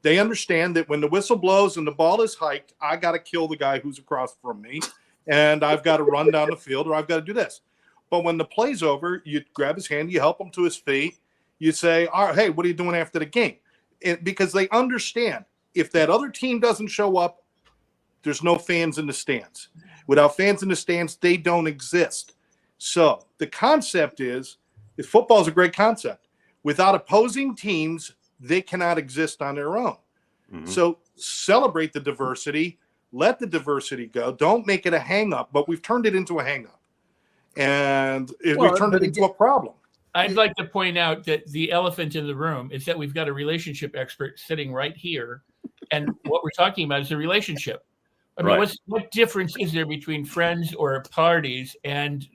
A: They understand that when the whistle blows and the ball is hiked, I got to kill the guy who's across from me, and I've got to run down the field, or I've got to do this. But when the play's over, you grab his hand, you help him to his feet, you say, all right, hey, what are you doing after the game? Because they understand if that other team doesn't show up, there's no fans in the stands. Without fans in the stands, they don't exist. So the concept is football is a great concept. Without opposing teams, they cannot exist on their own. Mm-hmm. So celebrate the diversity. Let the diversity go. Don't make it a hang-up, but we've turned it into a hang-up. And we've turned it into a problem.
C: I'd like to point out that the elephant in the room is that we've got a relationship expert sitting right here. And what we're talking about is a relationship. I mean, what difference is there between friends or parties and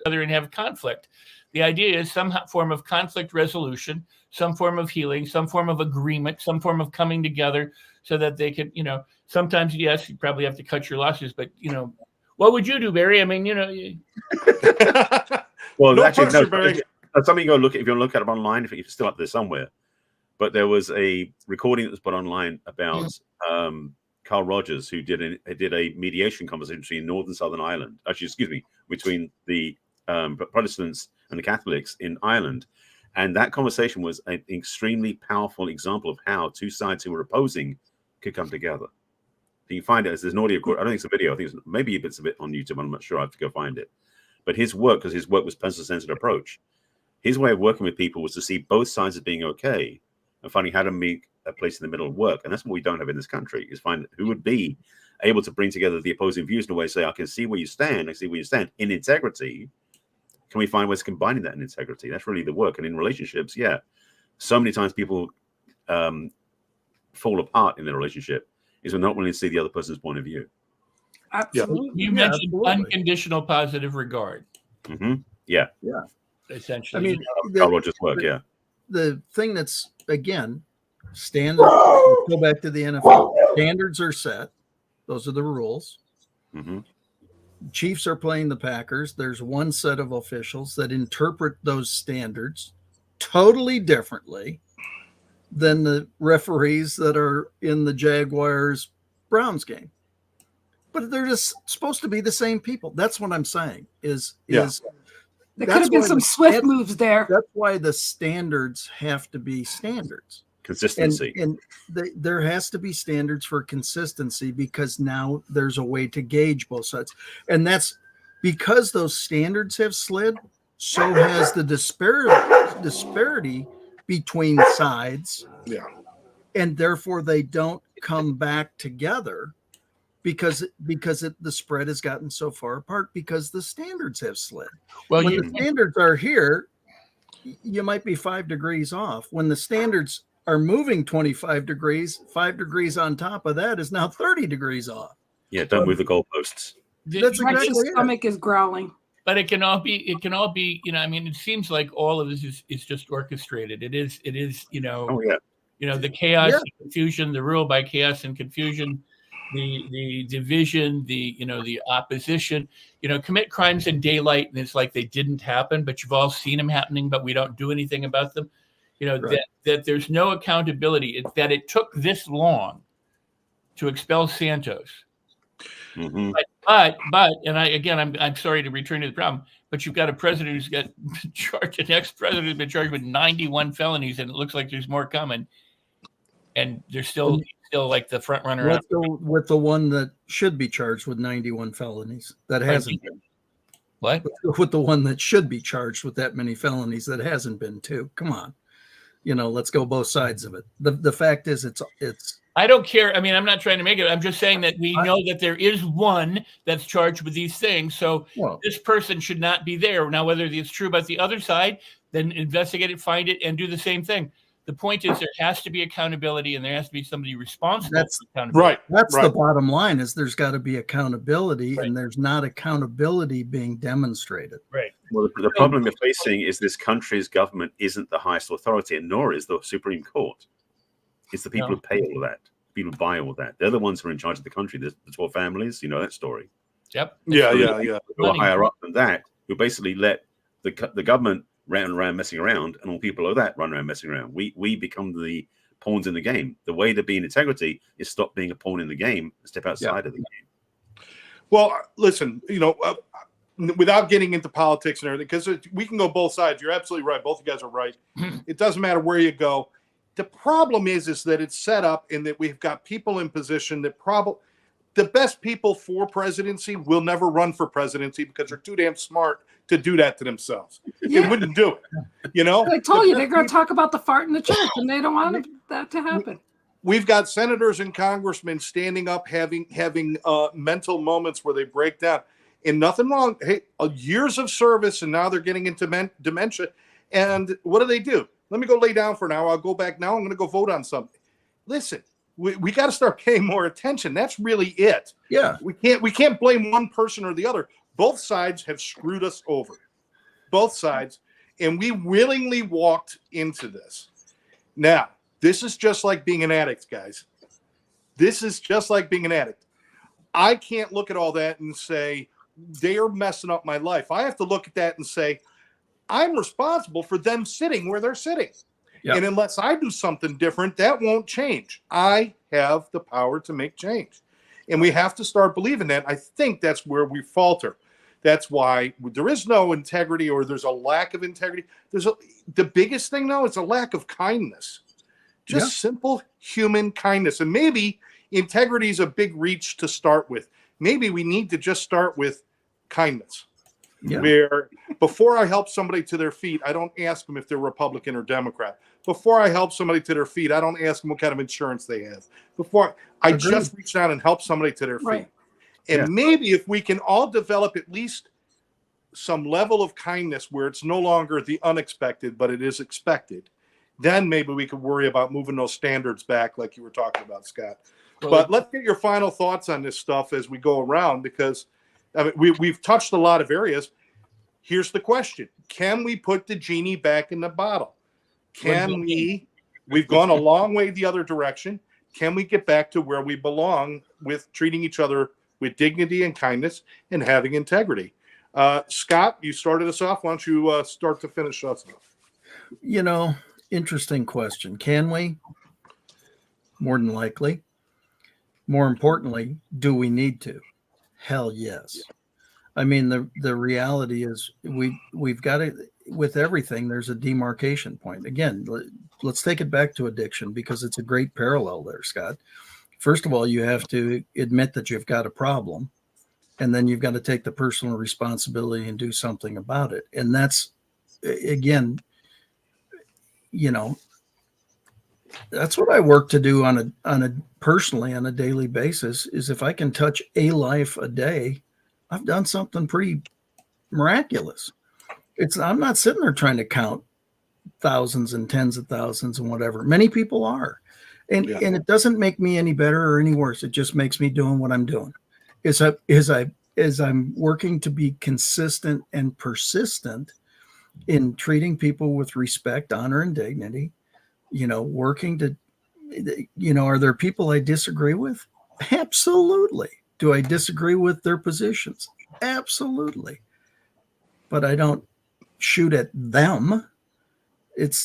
C: other and have conflict? The idea is some form of conflict resolution, some form of healing, some form of agreement, some form of coming together so that they can, sometimes, yes, you probably have to cut your losses, but, what would you do, Barry? I mean,
D: Well,
A: no
D: actually,
A: pressure, Barry.
D: That's something you go look at if you want to look at it online, if it's still up there somewhere. But there was a recording that was put online about Carl Rogers, who did a mediation conversation between Northern and Southern Ireland. Actually, between the Protestants and the Catholics in Ireland. And that conversation was an extremely powerful example of how two sides who were opposing could come together. You can find it as there's an audio. I don't think it's a video. I think maybe it's a bit on YouTube. I'm not sure. I have to go find it. But his work, because his work was person-centered approach, his way of working with people was to see both sides as being okay and finding how to make a place in the middle work. And that's what we don't have in this country, is find who would be able to bring together the opposing views in a way, say, I can see where you stand. I see where you stand in integrity. Can we find ways of combining that in integrity? That's really the work. And in relationships, yeah, so many times people fall apart in their relationship is we're not willing to see the other person's point of view.
E: Absolutely.
C: You mentioned unconditional positive regard.
D: Yeah.
C: Essentially.
B: I mean,
D: Carl Rogers' work, yeah.
B: The thing that's, again, standard, go back to the NFL. Standards are set. Those are the rules. Chiefs are playing the Packers. There's one set of officials that interpret those standards totally differently than the referees that are in the Jaguars-Browns game. But they're just supposed to be the same people. That's what I'm saying. There
E: could have been some swift moves there.
B: That's why the standards have to be standards.
D: Consistency.
B: And there has to be standards for consistency, because now there's a way to gauge both sides. And that's because those standards have slid, so has the disparity between sides.
A: Yeah.
B: And therefore they don't come back together because the spread has gotten so far apart because the standards have slid.
C: Well,
B: when the standards are here, you might be 5 degrees off. When the standards are moving 25 degrees, 5 degrees on top of that is now 30 degrees off.
D: Yeah, don't move the goalposts.
B: That's exactly
E: His stomach is growling.
C: But it can all be, I mean, it seems like all of this is just orchestrated. It is, the chaos and confusion, the rule by chaos and confusion, the division, the opposition, commit crimes in daylight, and it's like they didn't happen, but you've all seen them happening, but we don't do anything about them. Right. that there's no accountability. That it took this long to expel Santos. But I'm sorry to return to the problem, but you've got a president who's got charged, an ex-president who's been charged with 91 felonies, and it looks like there's more coming. And they're still like the front runner.
B: With the one that should be charged with 91 felonies that hasn't been.
C: What?
B: With the one that should be charged with that many felonies that hasn't been too. Come on. Let's go both sides of it. The fact is it's
C: I don't care. I mean, I'm not trying to make it. I'm just saying that we know that there is one that's charged with these things. So this person should not be there. Now, whether it's true about the other side, then investigate it, find it, and do the same thing. The point is there has to be accountability, and there has to be somebody responsible for accountability.
A: Right.
B: That's the bottom line, is there's got to be accountability, and there's not accountability being demonstrated.
C: Right.
D: Well, the problem we're facing is this country's government isn't the highest authority, and nor is the Supreme Court. It's the people who pay all of that, people who buy all of that. They're the ones who are in charge of the country. The 12 families, that story.
C: Yep.
A: Yeah.
D: Who are higher up than that, who basically let the government run around messing around, and all people like that run around messing around. We become the pawns in the game. The way to be in integrity is stop being a pawn in the game and step outside of the game.
A: Well, listen, without getting into politics and everything, because we can go both sides. You're absolutely right. Both of you guys are right. It doesn't matter where you go. The problem is that it's set up in that we've got people in position that the best people for presidency will never run for presidency because they're too damn smart to do that to themselves. They wouldn't do it. I
E: told you they're going to talk about the fart in the church, and they don't want that to happen.
A: We've got senators and congressmen standing up, having mental moments where they break down. And nothing wrong. Hey, years of service, and now they're getting into dementia. And what do? Let me go lay down for an hour. I'll go back now. I'm going to go vote on something. Listen, we got to start paying more attention. That's really it.
B: Yeah.
A: We can't blame one person or the other. Both sides have screwed us over. Both sides. And we willingly walked into this. Now, this is just like being an addict, guys. This is just like being an addict. I can't look at all that and say, they are messing up my life. I have to look at that and say, I'm responsible for them sitting where they're sitting. Yep. And unless I do something different, that won't change. I have the power to make change. And we have to start believing that. I think that's where we falter. That's why there is no integrity, or there's a lack of integrity. The biggest thing, though, is a lack of kindness. Just simple human kindness. And maybe integrity is a big reach to start with. Maybe we need to just start with kindness. Yeah. Where before I help somebody to their feet, I don't ask them if they're Republican or Democrat. Before I help somebody to their feet, I don't ask them what kind of insurance they have. Before I just reach out and help somebody to their feet. Right. And maybe if we can all develop at least some level of kindness where it's no longer the unexpected, but it is expected, then maybe we could worry about moving those standards back like you were talking about, Scott. Well, but let's get your final thoughts on this stuff as we go around, because I mean, we've touched a lot of areas. Here's the question. Can we put the genie back in the bottle? Can we? We've gone a long way the other direction. Can we get back to where we belong with treating each other with dignity and kindness and having integrity? Scott, you started us off. Why don't you start to finish us off?
B: You know, interesting question. Can we? More than likely. More importantly, do we need to? Hell yes. I mean, the reality is we've got to, with everything, there's a demarcation point. Again, let's take it back to addiction, because it's a great parallel there, Scott. First of all, you have to admit that you've got a problem, and then you've got to take the personal responsibility and do something about it. And that's, again, you know, that's what I work to do on a personally on a daily basis, is if I can touch a life a day, I've done something pretty miraculous. I'm not sitting there trying to count thousands and tens of thousands and whatever. Many people are. And it doesn't make me any better or any worse. It just makes me doing what I'm doing. As I'm working to be consistent and persistent in treating people with respect, honor, and dignity, you know, working to, you know, are there people I disagree with? Absolutely. Do I disagree with their positions? Absolutely. But I don't shoot at them.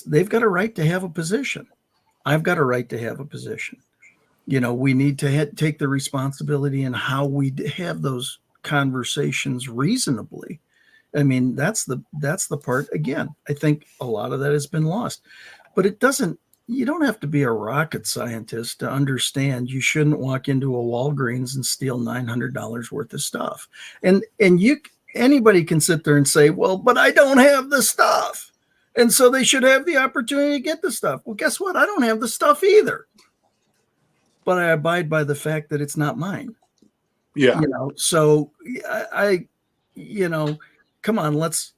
B: They've got a right to have a position. I've got a right to have a position. You know, we need to take the responsibility in how we have those conversations reasonably. I mean, that's the part, again, I think a lot of that has been lost. But you don't have to be a rocket scientist to understand you shouldn't walk into a Walgreens and steal $900 worth of stuff. And anybody can sit there and say, well, but I don't have the stuff, and so they should have the opportunity to get the stuff. Well, guess what? I don't have the stuff either, but I abide by the fact that it's not mine. Yeah. You know, so I you know, come on, let's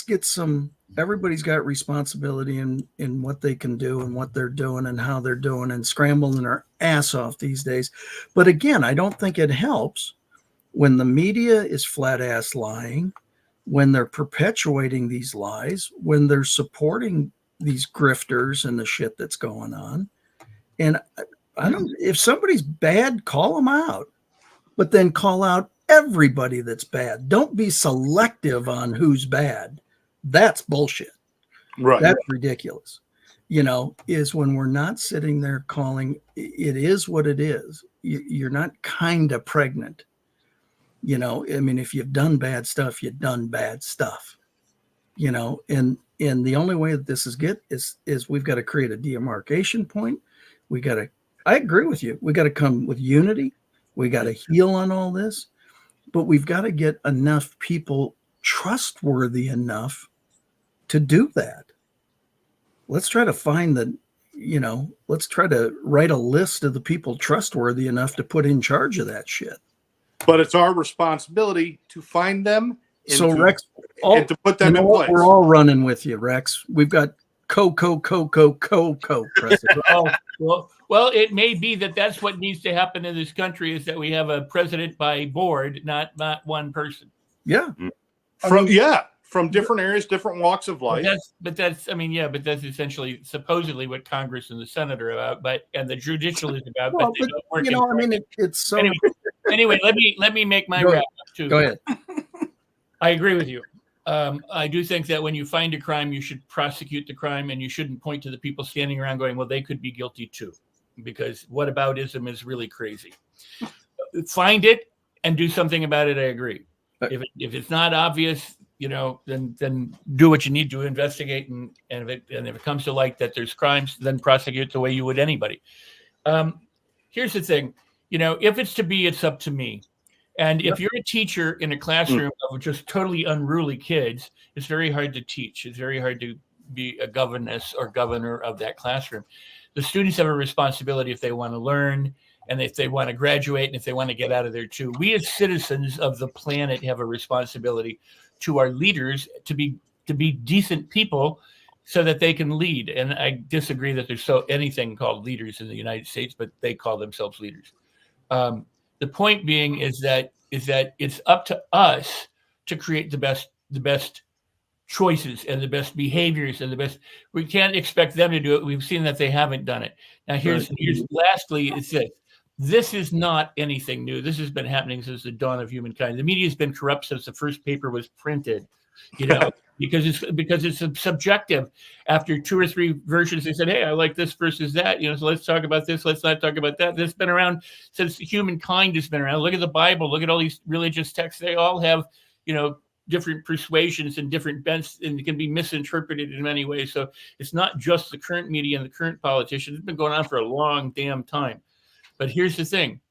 B: get some. Everybody's got responsibility in what they can do and what they're doing and how they're doing, and scrambling their ass off these days. But again, I don't think it helps when the media is flat ass lying, when they're perpetuating these lies, when they're supporting these grifters and the shit that's going on. And if somebody's bad, call them out, but then call out everybody that's bad. Don't be selective on who's bad. That's bullshit. Right. That's ridiculous. You know, is when we're not sitting there calling it is what it is. You're not kind of pregnant. You know, I mean, if you've done bad stuff, you've done bad stuff. You know, and the only way that this is we've got to create a demarcation point. I agree with you. We got to come with unity. We got to heal on all this, but we've got to get enough people trustworthy enough to do that. Let's try to find let's try to write a list of the people trustworthy enough to put in charge of that shit.
A: But it's our responsibility to find them
B: Rex,
A: and to put them in place.
B: We're all running with you, Rex. We've got president.
C: Well, it may be that's what needs to happen in this country, is that we have a president by board, not one person.
B: Yeah.
A: From different areas, different walks of life.
C: But that's essentially supposedly what Congress and the Senate are about, and the judicial is about.
B: Well, but you know, I mean, it's so.
C: Anyway, let me make my wrap up too.
B: Go ahead.
C: I agree with you. I do think that when you find a crime, you should prosecute the crime, and you shouldn't point to the people standing around going, "Well, they could be guilty too," because whataboutism is really crazy. Find it and do something about it. I agree. If it's not obvious, then do what you need to investigate, and if it comes to light that there's crimes, then prosecute the way you would anybody. Here's the thing, if it's to be, it's up to me. And if you're a teacher in a classroom of just totally unruly kids, it's very hard to teach. It's very hard to be a governess or governor of that classroom. The students have a responsibility if they want to learn, and if they want to graduate, and if they want to get out of there too. We as citizens of the planet have a responsibility to our leaders to be decent people so that they can lead. And I disagree that there's anything called leaders in the United States, but they call themselves leaders. The point being is that it's up to us to create the best choices and the best behaviors and the best. We can't expect them to do it. We've seen that they haven't done it. Now here's lastly, it's this. This is not anything new. This has been happening since the dawn of humankind. The media has been corrupt since the first paper was printed, because it's subjective. After 2 or 3 versions, they said, "Hey, I like this versus that." So let's talk about this. Let's not talk about that. This has been around since humankind has been around. Look at the Bible. Look at all these religious texts. They all have, different persuasions and different bents, and it can be misinterpreted in many ways. So it's not just the current media and the current politicians. It's been going on for a long damn time. But here's the thing.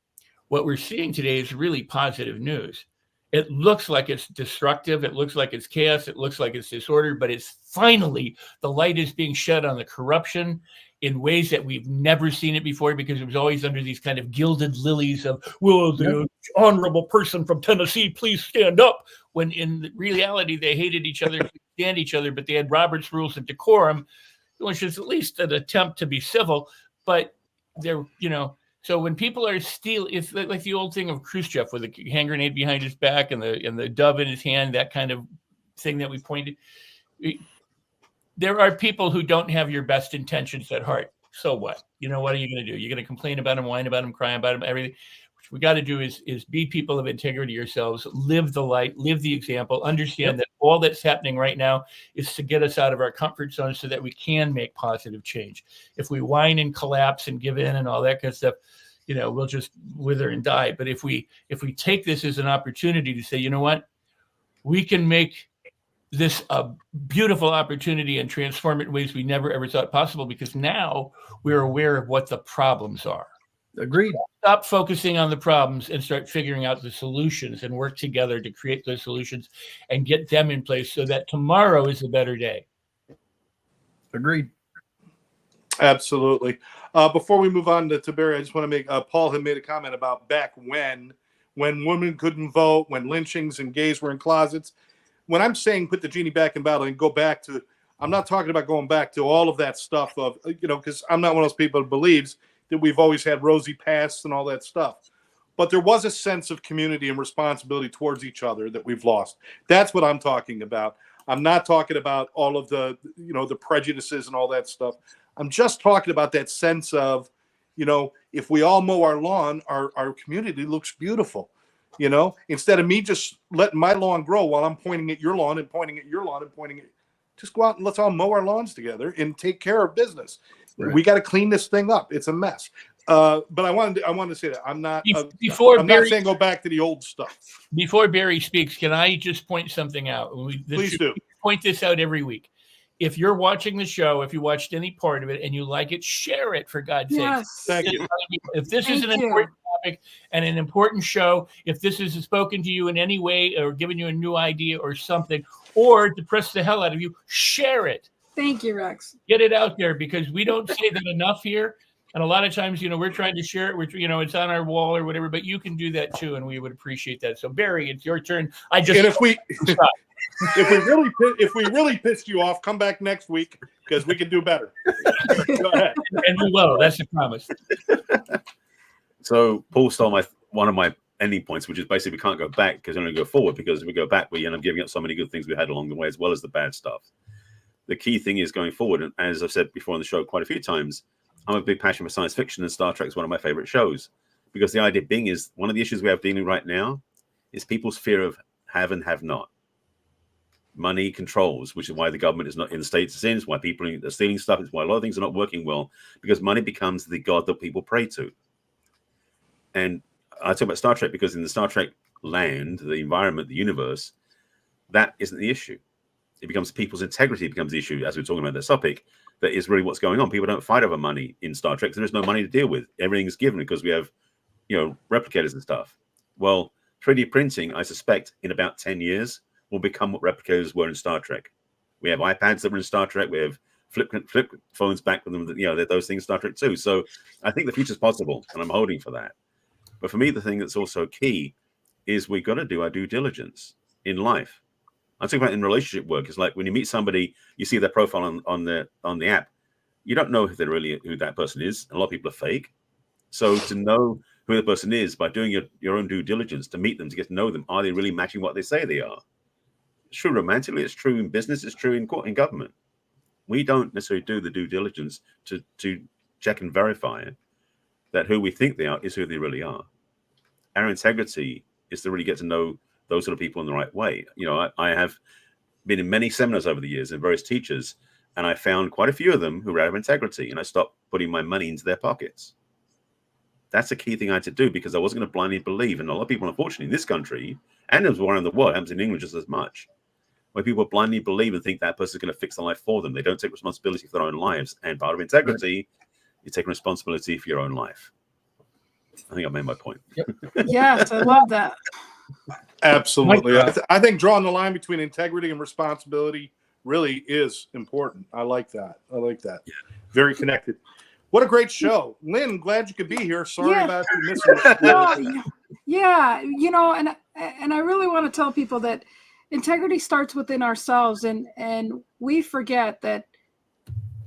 C: What we're seeing today is really positive news. It looks like it's destructive. It looks like it's chaos. It looks like it's disorder. But it's finally, the light is being shed on the corruption in ways that we've never seen it before, because it was always under these kind of gilded lilies of, will the honorable person from Tennessee please stand up? When in reality, they hated each other, stand each other, but they had Robert's Rules of Decorum, which is at least an attempt to be civil. But they're, so when people are stealing, it's like the old thing of Khrushchev with a hand grenade behind his back and the dove in his hand, that kind of thing that we pointed. There are people who don't have your best intentions at heart. So what? What are you going to do? You're going to complain about them, whine about them, cry about them, everything. What we got to do is be people of integrity yourselves, live the light, live the example, understand that all that's happening right now is to get us out of our comfort zone so that we can make positive change. If we whine and collapse and give in and all that kind of stuff, we'll just wither and die. But if we take this as an opportunity to say, you know what, we can make this a beautiful opportunity and transform it in ways we never ever thought possible, because now we're aware of what the problems are.
B: Agreed.
C: Stop focusing on the problems and start figuring out the solutions, and work together to create those solutions and get them in place so that tomorrow is a better day.
B: Agreed.
A: Absolutely. Before we move on to Barry, I just want to make Paul had made a comment about back when women couldn't vote, when lynchings and gays were in closets. When I'm saying put the genie back in bottle and go back to, I'm not talking about going back to all of that stuff of, because I'm not one of those people who believes that we've always had rosy pasts and all that stuff. But there was a sense of community and responsibility towards each other that we've lost. That's what I'm talking about. I'm not talking about all of the, the prejudices and all that stuff. I'm just talking about that sense of, if we all mow our lawn, our community looks beautiful. Instead of me just letting my lawn grow while I'm pointing at your lawn and pointing at your lawn and pointing at, just go out and let's all mow our lawns together and take care of business. Right. We got to clean this thing up. It's a mess. But I wanted to say that I'm not saying go back to the old stuff.
C: Before Barry speaks, can I just point something out?
A: Please do.
C: Point this out every week. If you're watching the show, if you watched any part of it and you like it, share it, for God's sake.
A: Thank you.
C: If this is an important topic and an important show, if this has spoken to you in any way or given you a new idea or something, or depressed the hell out of you, share it.
E: Thank you, Rex.
C: Get it out there, because we don't say that enough here. And a lot of times, we're trying to share it. It's on our wall or whatever, but you can do that too, and we would appreciate that. So, Barry, it's your turn.
A: And if we really pissed you off, come back next week, because we can do better. Go ahead.
C: And we will. That's a promise.
D: So Paul stole one of my ending points, which is basically we can't go back because we only go forward, because if we go back, we end up giving up so many good things we had along the way, as well as the bad stuff. The key thing is going forward, and as I've said before on the show quite a few times, I'm a big passion for science fiction, and Star Trek is one of my favorite shows, because the idea being is one of the issues we have dealing right now is people's fear of have and have not. Money controls, which is why the government is not in the states it's in. It's why people are stealing stuff. It's why a lot of things are not working well, because money becomes the god that people pray to. And I talk about Star Trek because in the Star Trek land, the environment, the universe, that isn't the issue. It becomes people's integrity becomes the issue, as we're talking about this topic. That is really what's going on. People don't fight over money in Star Trek. There is no money to deal with. Everything's given because we have, replicators and stuff. Well, 3D printing, I suspect, in about 10 years, will become what replicators were in Star Trek. We have iPads that were in Star Trek. We have flip phones back with them. Those things in Star Trek too. So I think the future's possible, and I'm holding for that. But for me, the thing that's also key is we've got to do our due diligence in life. I'm talking about in relationship work. It's like when you meet somebody, you see their profile on the app. You don't know who that person is. A lot of people are fake. So to know who the person is by doing your own due diligence, to meet them, to get to know them, are they really matching what they say they are? It's true romantically. It's true in business. It's true in government. We don't necessarily do the due diligence to check and verify that who we think they are is who they really are. Our integrity is to really get to know those sort of people in the right way. I have been in many seminars over the years and various teachers, and I found quite a few of them who were out of integrity, and I stopped putting my money into their pockets. That's a key thing I had to do, because I wasn't going to blindly believe. And a lot of people, unfortunately, in this country, and as around the world, it happens in England just as much, where people blindly believe and think that person's going to fix their life for them. They don't take responsibility for their own lives. And part of integrity, you take responsibility for your own life. I think I made my point.
B: Yep.
E: Yes, I love that.
A: Absolutely. I think drawing the line between integrity and responsibility really is important. I like that. Yeah. Very connected. What a great show. Lynn, glad you could be here. Sorry about you missing the
E: and I really want to tell people that integrity starts within ourselves, and we forget that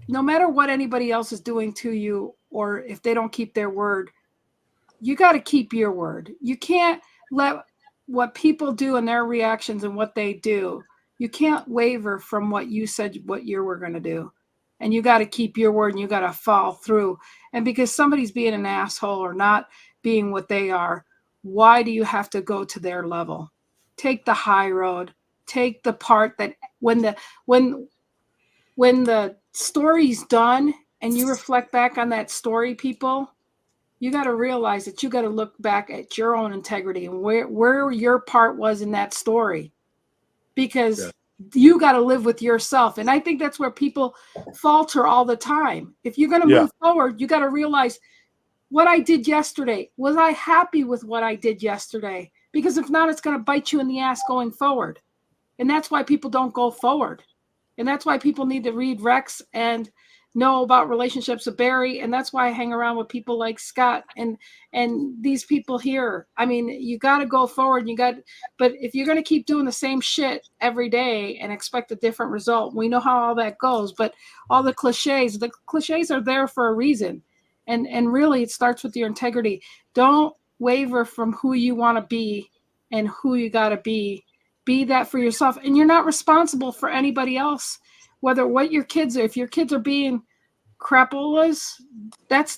E: no matter what anybody else is doing to you, or if they don't keep their word, you got to keep your word. You can't let what people do and their reactions and what they do, you can't waver from what you said, what you were going to do. And you got to keep your word, and you got to follow through. And because somebody's being an asshole or not being what they are, why do you have to go to their level? Take the high road. Take the part that when the story's done and you reflect back on that story, people, you got to realize that you got to look back at your own integrity and where your part was in that story, because you got to live with yourself. And I think that's where people falter all the time. If you're going to move forward, you got to realize what I did yesterday. Was I happy with what I did yesterday? Because if not, it's going to bite you in the ass going forward. And that's why people don't go forward. And that's why people need to read Rex and know about relationships with Barry. And that's why I hang around with people like Scott and these people here. I mean, you got to go forward. But if you're going to keep doing the same shit every day and expect a different result, we know how all that goes. But all the cliches are there for a reason. And really, it starts with your integrity. Don't waver from who you want to be and who you got to be. Be that for yourself. And you're not responsible for anybody else. Whether what your kids are, if your kids are being crapolas, that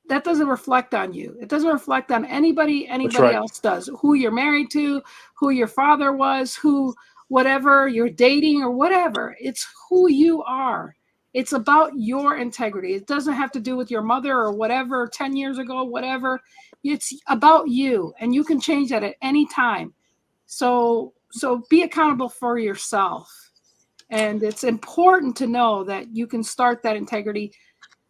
E: doesn't reflect on you. It doesn't reflect on anybody else does. Who you're married to, who your father was, who whatever you're dating or whatever. It's who you are. It's about your integrity. It doesn't have to do with your mother or whatever 10 years ago, whatever. It's about you, and you can change that at any time. So be accountable for yourself. And it's important to know that you can start that integrity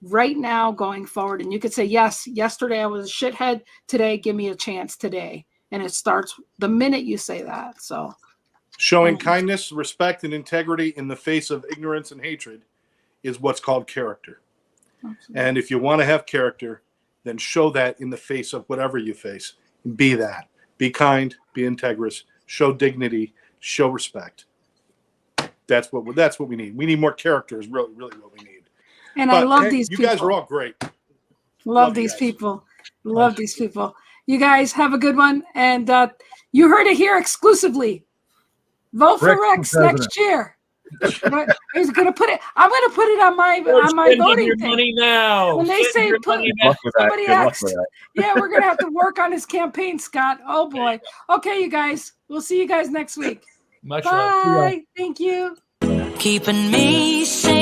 E: right now going forward. And you could say, yes, yesterday I was a shithead. Today, give me a chance today. And it starts the minute you say that. So
A: showing kindness, respect, and integrity in the face of ignorance and hatred is what's called character. Absolutely. And if you want to have character, then show that in the face of whatever you face. Be that. Be kind, be integrous, show dignity, show respect. That's what we need. We need more characters, really what we need.
E: And I love these people.
A: You guys are all great.
E: Love these people. Love these people. You guys have a good one. And you heard it here exclusively. Vote for Rex next year. I'm going to put it on my voting thing.
C: Money now.
E: When they say somebody asks, we're going to have to work on his campaign, Scott. Oh boy. Okay, you guys. We'll see you guys next week.
C: Much
E: Bye.
C: love.
E: Thank you.
G: Keeping me safe.